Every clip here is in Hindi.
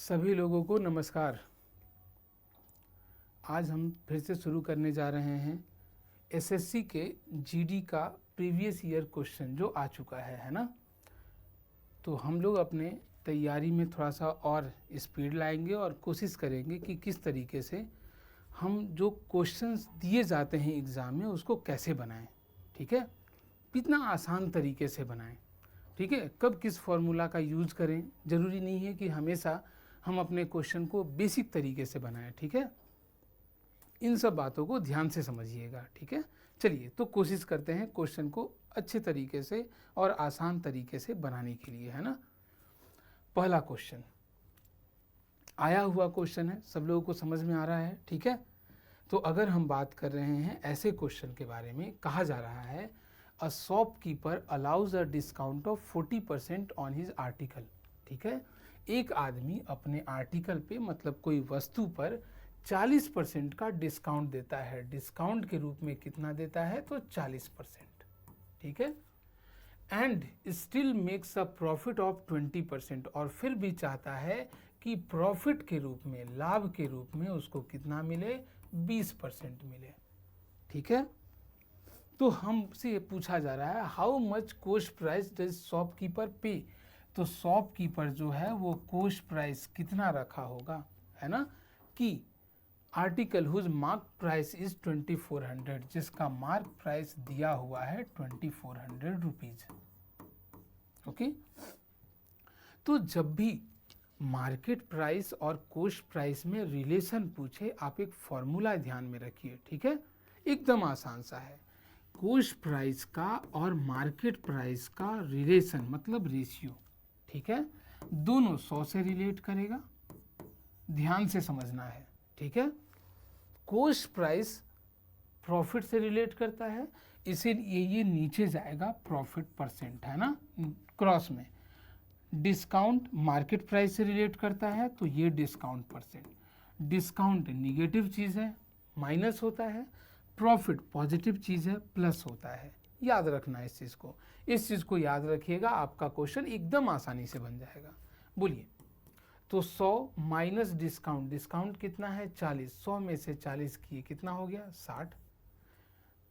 सभी लोगों को नमस्कार। आज हम फिर से शुरू करने जा रहे हैं एसएससी के जीडी का प्रीवियस ईयर क्वेश्चन जो आ चुका है ना। तो हम लोग अपने तैयारी में थोड़ा सा और स्पीड लाएंगे और कोशिश करेंगे कि किस तरीके से हम जो क्वेश्चंस दिए जाते हैं एग्ज़ाम में उसको कैसे बनाएं, ठीक है, कितना आसान तरीके से बनाएं, ठीक है। कब किस फॉर्मूला का यूज़ करें, ज़रूरी नहीं है कि हमेशा हम अपने क्वेश्चन को बेसिक तरीके से बनाएं, ठीक है। इन सब बातों को ध्यान से समझिएगा, ठीक है। चलिए तो कोशिश करते हैं क्वेश्चन को अच्छे तरीके से और आसान तरीके से बनाने के लिए, है ना। पहला क्वेश्चन आया हुआ क्वेश्चन है, सब लोगों को समझ में आ रहा है, ठीक है। तो अगर हम बात कर रहे हैं ऐसे क्वेश्चन के बारे में, कहा जा रहा है a shopkeeper allows a discount of 40% on his article, ठीक है। एक आदमी अपने आर्टिकल पे मतलब कोई वस्तु पर 40% का डिस्काउंट देता है। डिस्काउंट के रूप में कितना देता है, तो 40%, ठीक है। And still makes a profit of 20%, और फिर भी चाहता है कि प्रॉफिट के रूप में, लाभ के रूप में उसको कितना मिले, 20% मिले, ठीक है। तो हमसे ये पूछा जा रहा है how much cost price does shopkeeper पे। तो शॉपकीपर जो है वो कॉस्ट प्राइस कितना रखा होगा, है ना, कि article whose mark price is 2400, जिसका मार्क प्राइस दिया हुआ है 2400 रुपीज, ओके। तो जब भी मार्केट प्राइस और कॉस्ट प्राइस में रिलेशन पूछे, आप एक फॉर्मूला ध्यान में रखिए, ठीक है। एकदम आसान सा है। कॉस्ट प्राइस का और मार्केट प्राइस का रिलेशन मतलब रेशियो, ठीक है, दोनों 100 से रिलेट करेगा, ध्यान से समझना है, ठीक है। कॉस्ट प्राइस प्रॉफिट से रिलेट करता है, इसीलिए ये नीचे जाएगा प्रॉफिट परसेंट, है ना, क्रॉस में। डिस्काउंट मार्केट प्राइस से रिलेट करता है तो ये डिस्काउंट परसेंट। डिस्काउंट निगेटिव चीज़ है, माइनस होता है। प्रॉफिट पॉजिटिव चीज़ है, प्लस होता है। याद रखना इस चीज़ को याद रखिएगा, आपका क्वेश्चन एकदम आसानी से बन जाएगा। बोलिए, तो 100 माइनस डिस्काउंट, डिस्काउंट कितना है 40, 100 में से 40 किए कितना हो गया 60।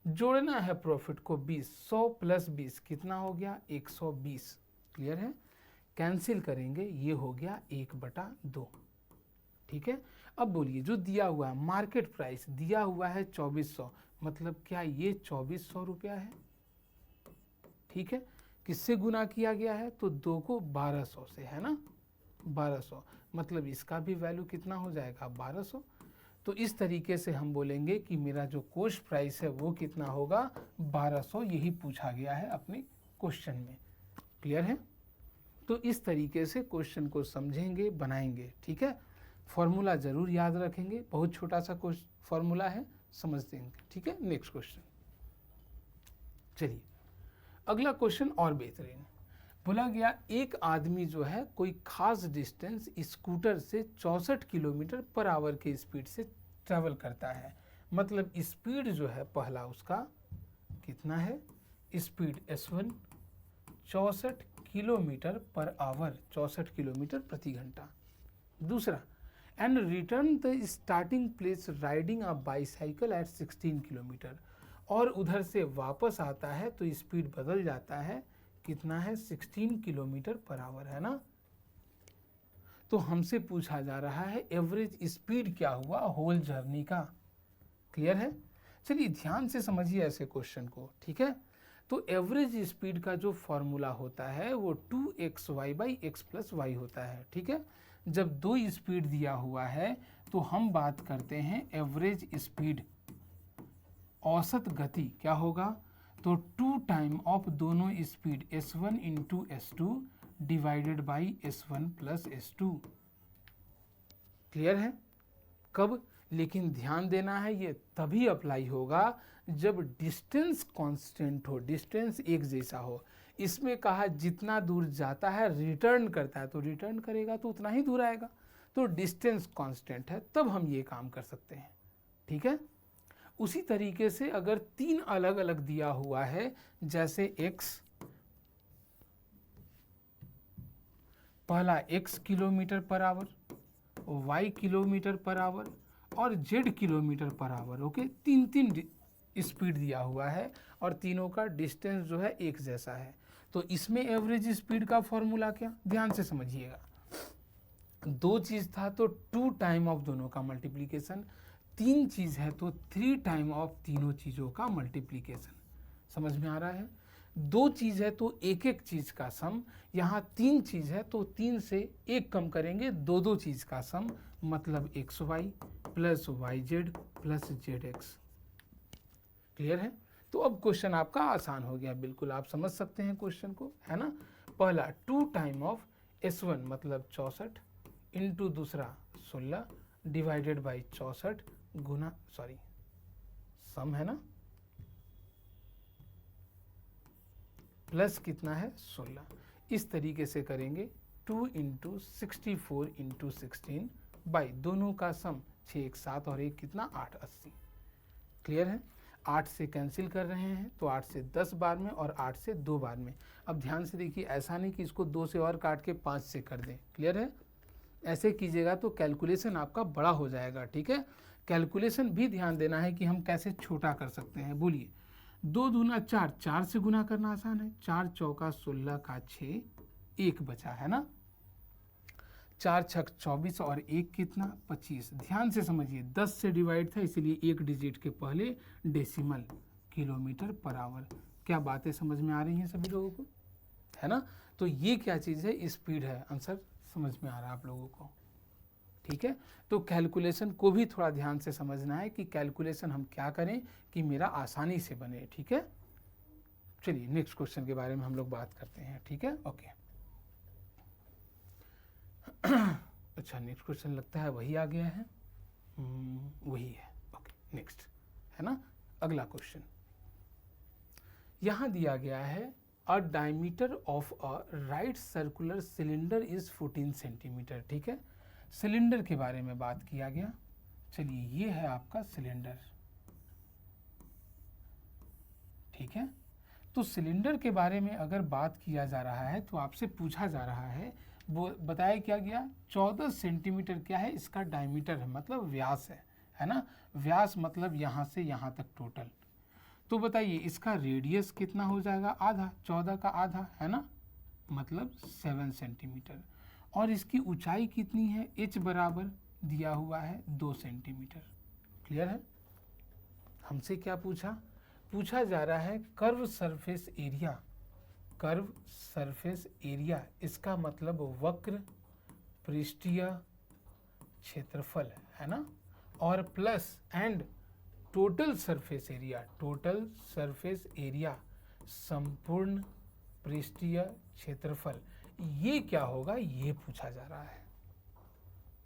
जोड़ना है प्रॉफिट को 20, 100 प्लस 20 कितना हो गया 120, क्लियर है। कैंसिल करेंगे, ये हो गया 1/2, ठीक है। अब बोलिए, जो दिया हुआ है मार्केट प्राइस दिया हुआ है 2400, मतलब क्या ये 2400 रुपया है, ठीक है। किससे गुना किया गया है, तो 2 को 1200 से, है ना, 1200, मतलब इसका भी वैल्यू कितना हो जाएगा 1200। तो इस तरीके से हम बोलेंगे कि मेरा जो कॉस्ट प्राइस है वो कितना होगा 1200, यही पूछा गया है अपने क्वेश्चन में, क्लियर है। तो इस तरीके से क्वेश्चन को समझेंगे, बनाएंगे, ठीक है। फॉर्मूला जरूर याद रखेंगे, बहुत छोटा सा फॉर्मूला है, समझ देंगे, ठीक है। नेक्स्ट क्वेश्चन, चलिए अगला क्वेश्चन और बेहतरीन। बोला गया एक आदमी जो है कोई खास डिस्टेंस स्कूटर से 64 किलोमीटर पर आवर की स्पीड से ट्रैवल करता है। मतलब स्पीड जो है पहला उसका कितना है, speed S1 64 kilometre per hour, 64 kilometre प्रति घंटा। दूसरा, and return the starting place riding a bicycle at 16 kilometre, और उधर से वापस आता है तो स्पीड बदल जाता है, कितना है 16 किलोमीटर पर आवर, है ना। तो हमसे पूछा जा रहा है एवरेज स्पीड क्या हुआ होल जर्नी का, क्लियर है। चलिए ध्यान से समझिए ऐसे क्वेश्चन को, ठीक है। तो एवरेज स्पीड का जो फॉर्मूला होता है वो 2xy/x+y होता है, ठीक है। जब दो स्पीड दिया हुआ है तो हम बात करते हैं एवरेज स्पीड, औसत गति क्या होगा, तो 2 टाइम ऑफ दोनों speed S1 into S2 divided by S1 plus S2, clear है। कब, लेकिन ध्यान देना है ये तभी अप्लाई होगा जब डिस्टेंस कांस्टेंट हो, डिस्टेंस एक जैसा हो। इसमें कहा जितना दूर जाता है रिटर्न करता है, तो रिटर्न करेगा तो उतना ही दूर आएगा, तो डिस्टेंस कांस्टेंट है, तब हम ये काम कर सकते हैं, ठीक है। उसी तरीके से अगर 3 अलग अलग दिया हुआ है, जैसे x, पहला x kilometre per our, y kilometre per our और z kilometre per our. Okay, तीन तीन स्पीड दिया हुआ है और तीनों का डिस्टेंस जो है एक जैसा है। तो इसमें एवरेज स्पीड का फॉर्मूला क्या, ध्यान से समझिएगा। दो चीज था तो 2 टाइम ऑफ दोनों का मल्टीप्लीकेशन, तीन चीज है तो 3 टाइम ऑफ तीनों चीजों का मल्टीप्लीकेशन। समझ में आ रहा है? दो चीज है तो एक एक चीज का सम, यहाँ तीन चीज है तो तीन से एक कम करेंगे, दो दो चीज का सम, मतलब XY plus YZ plus ZX। Clear है? तो अब क्वेश्चन आपका आसान हो गया, बिल्कुल आप समझ सकते हैं क्वेश्चन को, है ना। पहला 2 टाइम ऑफ S1 मतलब 64 इंटू दूसरा 16 डिवाइडेड बाई 64 गुना सम है ना, प्लस कितना है 16। इस तरीके से करेंगे 2 इंटू 64 इंटू 16 बाई दोनों का सम 6 1 7 और 1 कितना 8 80। क्लियर है? 8 से कैंसिल कर रहे हैं तो 8 से 10 बार में और 8 से 2 बार में। अब ध्यान से देखिए, ऐसा नहीं कि इसको 2 से और काट के 5 से कर दें। क्लियर है? ऐसे कीजिएगा तो कैलकुलेशन आपका बड़ा हो जाएगा। ठीक है, कैलकुलेशन भी ध्यान देना है कि हम कैसे छोटा कर सकते हैं। बोलिए, 2 दूना 4, 4 से गुना करना आसान है, 4 चौका 16 का 6, 1 बचा है ना, 4 छक 24 और 1 कितना 25। ध्यान से समझिए, 10 से डिवाइड था इसलिए एक डिजिट के पहले डेसिमल, किलोमीटर पर आवर। क्या बातें समझ में आ रही हैं सभी लोगों को, है ना। तो ये क्या चीज़ है, स्पीड है। आंसर समझ में आ रहा है आप लोगों को? ठीक है, तो कैलकुलेशन को भी थोड़ा ध्यान से समझना है कि कैलकुलेशन हम क्या करें कि मेरा आसानी से बने। ठीक है, चलिए नेक्स्ट क्वेश्चन के बारे में हम लोग बात करते हैं। ठीक है, ओके। अच्छा, नेक्स्ट क्वेश्चन लगता है वही आ गया है। वही है। ओके, नेक्स्ट है ना, अगला क्वेश्चन यहां दिया गया है। A diameter of a right circular cylinder is 14 centimetre. ठीक है, सिलेंडर के बारे में बात किया गया। चलिए, ये है आपका सिलेंडर। ठीक है, तो सिलेंडर के बारे में अगर बात किया जा रहा है तो आपसे पूछा जा रहा है, वो बताया क्या गया, 14 सेंटीमीटर क्या है, इसका डायमीटर है, मतलब व्यास है ना। व्यास मतलब यहाँ से यहाँ तक टोटल। तो बताइए इसका रेडियस कितना हो जाएगा, आधा, 14 का आधा है ना, मतलब 7 सेंटीमीटर। और इसकी ऊंचाई कितनी है, h बराबर दिया हुआ है 2 सेंटीमीटर। क्लियर है? हमसे क्या पूछा जा रहा है curve surface area. Curve surface area, इसका मतलब वक्र पृष्ठीय क्षेत्रफल है ना, और plus and total surface area. Total surface area, संपूर्ण पृष्ठीय क्षेत्रफल, ये क्या होगा, ये पूछा जा रहा है।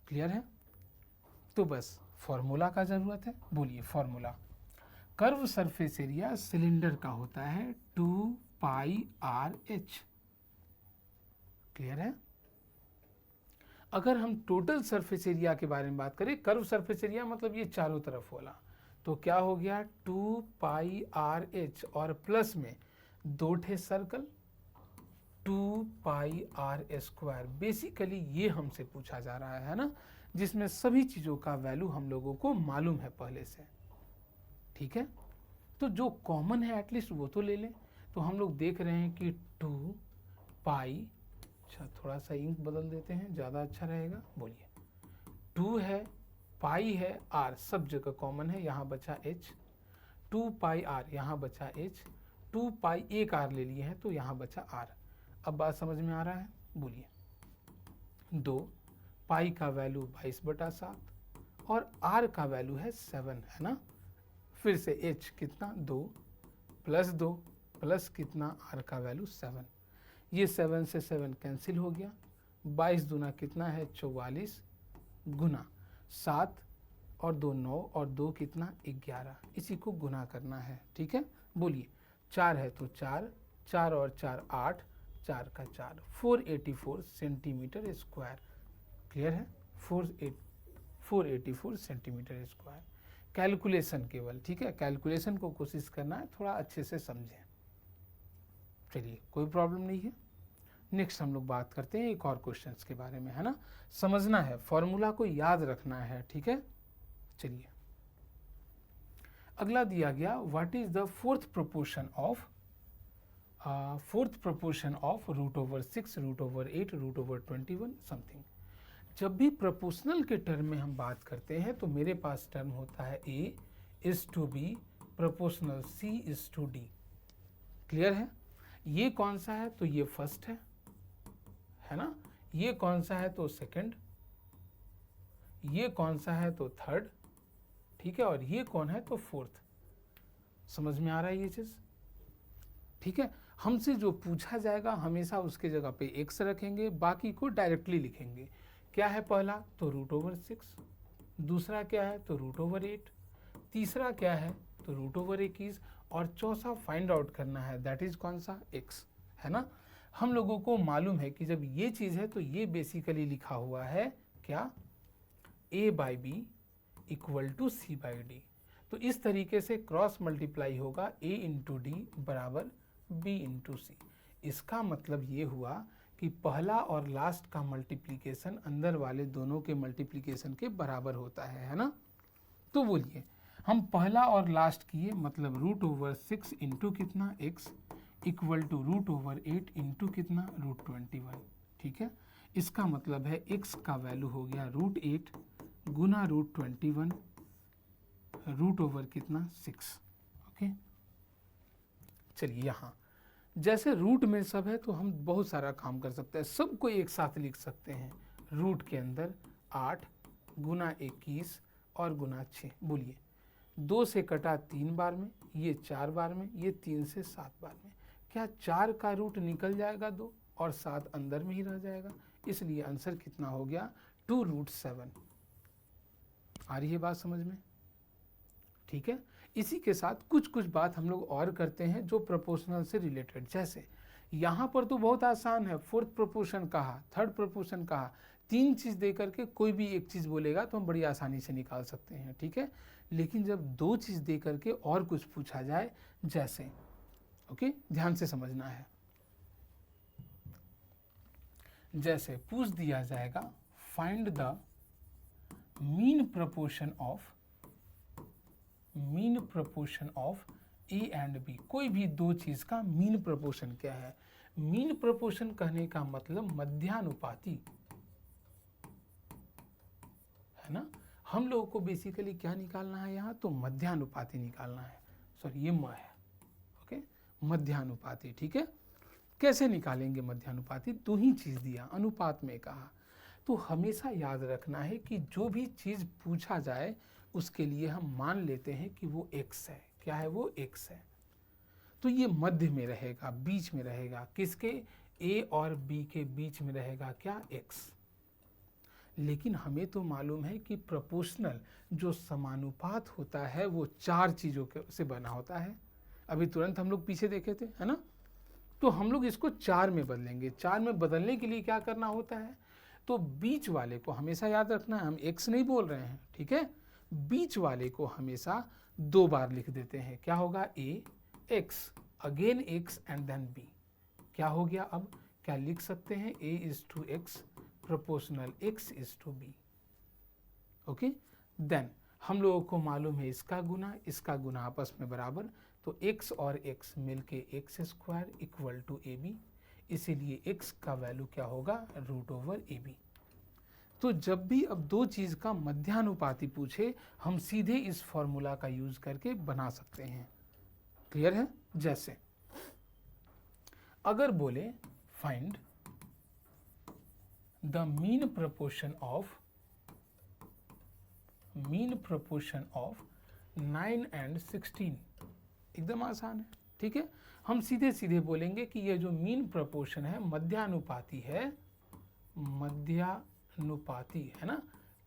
क्लियर है? तो बस फॉर्मूला का जरूरत है। बोलिए formula. Curve surface area cylinder का होता है 2 पाई आर एच। क्लियर है? अगर हम टोटल सरफेस एरिया के बारे में बात करें, कर्व सरफेस एरिया मतलब ये चारों तरफ वाला, तो क्या हो गया 2 पाई आर एच और प्लस में 2 ठे circle 2 pi r square. Basically ये हमसे पूछा जा रहा है ना, जिसमें सभी चीज़ों का वैल्यू हम लोगों को मालूम है पहले से। ठीक है, तो जो कॉमन है एटलीस्ट वो तो ले लें। तो हम लोग देख रहे हैं कि 2 पाई, अच्छा थोड़ा सा इंक बदल देते हैं, ज़्यादा अच्छा रहेगा। बोलिए, 2 है, पाई है, आर सब जगह कॉमन है, यहाँ बचा h, 2 पाई आर यहाँ बचा h, 2 पाई एक आर ले लिए हैं तो यहाँ बचा r। अब बात समझ में आ रहा है? बोलिए, 2 पाई का वैल्यू 22/7 और r का वैल्यू है 7 है ना। फिर से h कितना 2 प्लस 2 प्लस कितना r का वैल्यू 7। ये 7 से 7 कैंसिल हो गया, 22 दूना कितना है 44 गुना 7 और 2 9 और 2 कितना 11, इसी को गुना करना है। ठीक है, बोलिए 4 है तो 4, 4 और 4 8, 4 का 4, 484 सेंटीमीटर स्क्वायर। क्लियर है? 484 सेंटीमीटर स्क्वायर। कैलकुलेशन केवल, ठीक है, कैलकुलेशन को कोशिश करना है थोड़ा अच्छे से समझें। चलिए, कोई प्रॉब्लम नहीं है। नेक्स्ट हम लोग बात करते हैं एक और क्वेश्चंस के बारे में, है ना। समझना है, फॉर्मूला को याद रखना है, ठीक है। चलिए अगला दिया गया, what is the fourth proportion of root over 6, root over 8, root over 21 something. जब भी प्रोपोर्शनल के टर्म में हम बात करते हैं तो मेरे पास टर्म होता है a is to be proportional c is to d। Clear है। ये कौन सा है, तो ये फर्स्ट है ना। ये कौन सा है, तो सेकंड। ये कौन सा है, तो थर्ड, ठीक है। और ये कौन है, तो फोर्थ। समझ में आ रहा है ये चीज, ठीक है। हमसे जो पूछा जाएगा हमेशा उसके जगह पे x रखेंगे, बाकी को डायरेक्टली लिखेंगे। क्या है पहला, तो रूट ओवर 6। दूसरा क्या है, तो रूट ओवर 8। तीसरा क्या है, तो रूट ओवर 21। और चौथा फाइंड आउट करना है, दैट इज कौन सा, x, है ना। हम लोगों को मालूम है कि जब ये चीज है तो ये बेसिकली लिखा हुआ है क्या, a by b equal to c by d. तो इस तरीके से क्रॉस मल्टीप्लाई होगा a इंटू डी बराबर b इंटू सी। इसका मतलब ये हुआ कि पहला और लास्ट का मल्टीप्लिकेशन अंदर वाले दोनों के मल्टीप्लिकेशन के बराबर होता है ना। तो बोलिए हम पहला और लास्ट किए, मतलब रूट ओवर 6 इंटू कितना x equal to root over 8 into कितना, रूट 21, ठीक है। इसका मतलब है x का वैल्यू हो गया रूट 8 गुना रूट 21 रूट ओवर कितना 6। ओके चलिए, यहाँ जैसे रूट में सब है तो हम बहुत सारा काम कर सकते हैं, सबको एक साथ लिख सकते हैं। रूट के अंदर 8 गुना 21 और गुना 6। बोलिए 2 से कटा 3 बार में, ये 4 बार में, ये 3 से 7 बार में। क्या 4 का रूट निकल जाएगा 2 और 7 अंदर में ही रह जाएगा, इसलिए आंसर कितना हो गया 2 रूट 7। आ रही है बात समझ में, ठीक है। इसी के साथ कुछ कुछ बात हम लोग और करते हैं जो प्रोपोर्शनल से रिलेटेड। जैसे यहाँ पर तो बहुत आसान है, फोर्थ प्रोपोर्शन कहा, थर्ड प्रोपोर्शन कहा, 3 चीज दे करके कोई भी एक चीज बोलेगा तो हम बड़ी आसानी से निकाल सकते हैं, ठीक है। लेकिन जब 2 चीज दे करके और कुछ पूछा जाए, जैसे ओके ध्यान से समझना है, जैसे पूछ दिया जाएगा find the mean proportion of a and b. कोई भी 2 चीज का मीन प्रोपोर्शन क्या है। मीन प्रोपोर्शन कहने का मतलब मध्यानुपाती, है ना। हम लोगों को बेसिकली क्या निकालना है यहाँ, तो मध्यानुपाती निकालना है। सॉरी ये म है, ओके मध्यानुपाती, ठीक है। कैसे निकालेंगे मध्यानुपाती, 2 ही चीज दिया, अनुपात में कहा। तो हमेशा याद रखना है कि जो भी चीज पूछा जाए उसके लिए हम मान लेते हैं कि वो x है। क्या है, वो x है। तो ये मध्य में रहेगा, बीच में रहेगा, किसके, a और b के बीच में रहेगा क्या, x। लेकिन हमें तो मालूम है कि प्रोपोर्शनल जो समानुपात होता है वो 4 चीजों से बना होता है। अभी तुरंत हम लोग पीछे देखे थे, है ना। तो हम लोग इसको 4 में बदलेंगे। 4 में बदलने के लिए क्या करना होता है, तो बीच वाले को हमेशा याद रखना है, हम x नहीं बोल रहे हैं, ठीक है। बीच वाले को हमेशा 2 बार लिख देते हैं। क्या होगा, a x again x and then b। क्या हो गया, अब क्या लिख सकते हैं, a is to x proportional x is to b। Okay then हम लोगों को मालूम है इसका गुना आपस में बराबर, तो x और x मिलके x square equal to ab। इसीलिए x का वैल्यू क्या होगा, रूट ओवर ab। तो जब भी अब 2 चीज का मध्यानुपाती पूछे हम सीधे इस फॉर्मूला का यूज करके बना सकते हैं। क्लियर है। जैसे अगर बोले find the mean proportion of 9 and 16, एकदम आसान है, ठीक है। हम सीधे सीधे बोलेंगे कि ये जो मीन प्रोपोर्शन है मध्यानुपाती है, मध्यानुपाती है ना।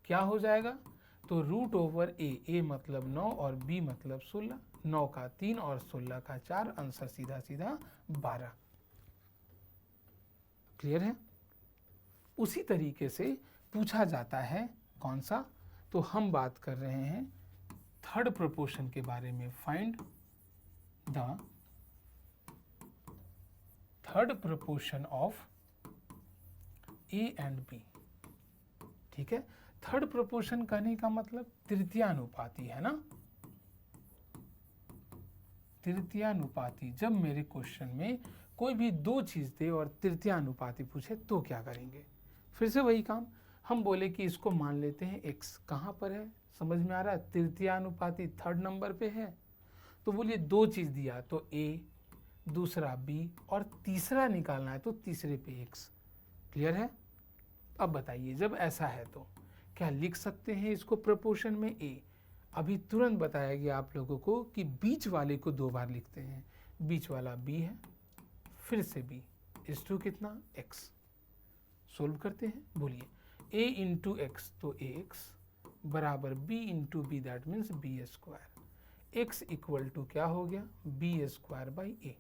क्या हो जाएगा, तो रूट ओवर ए मतलब 9 और b मतलब 16, 9 का 3 और 16 का 4, आंसर सीधा सीधा 12। क्लियर है। उसी तरीके से पूछा जाता है कौन सा, तो हम बात कर रहे हैं थर्ड प्रोपोर्शन के बारे में। Find the third proportion of a and b, ठीक है। थर्ड प्रोपोर्शन कहने का मतलब तृतीयानुपाती, है ना, तृतीयानुपाती। जब मेरे क्वेश्चन में कोई भी दो चीज दे और तृतीयानुपाती पूछे तो क्या करेंगे, फिर से वही काम, हम बोले कि इसको मान लेते हैं x, कहाँ पर है, समझ में आ रहा है, तृतीयानुपाती थर्ड नंबर पे है। तो बोलिए दो चीज दिया तो a, दूसरा b और तीसरा निकालना है तो तीसरे पे x। क्लियर है। अब बताइए जब ऐसा है तो क्या लिख सकते हैं इसको प्रोपोर्शन में a। अभी तुरंत बताया गया आप लोगों को कि बीच वाले को दो बार लिखते हैं, बीच वाला b है, फिर से b, इस टू कितना x। सोल्व करते हैं, बोलिए a इंटू एक्स तो ax बराबर b into b, that means b square, x equal to क्या हो गया, b square by a.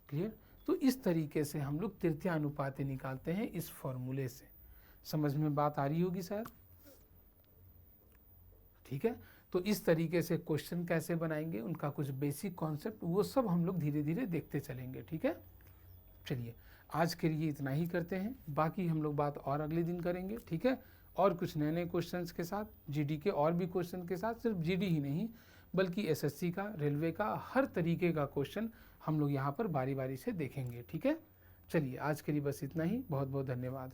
Clear. तो इस तरीके से हम लोग तृतीयानुपाती निकालते हैं इस फॉर्मूले से। समझ में बात आ रही होगी शायद, ठीक है। तो इस तरीके से क्वेश्चन कैसे बनाएंगे, उनका कुछ बेसिक कॉन्सेप्ट, वो सब हम लोग धीरे धीरे देखते चलेंगे, ठीक है। चलिए आज के लिए इतना ही करते हैं, बाकी हम लोग बात और अगले दिन करेंगे, ठीक है। और कुछ नए नए क्वेश्चंस के साथ, जीडी के और भी क्वेश्चन के साथ, सिर्फ जीडी ही नहीं बल्कि एसएससी का, रेलवे का, हर तरीके का क्वेश्चन हम लोग यहाँ पर बारी बारी से देखेंगे, ठीक है। चलिए आज के लिए बस इतना ही, बहुत बहुत धन्यवाद।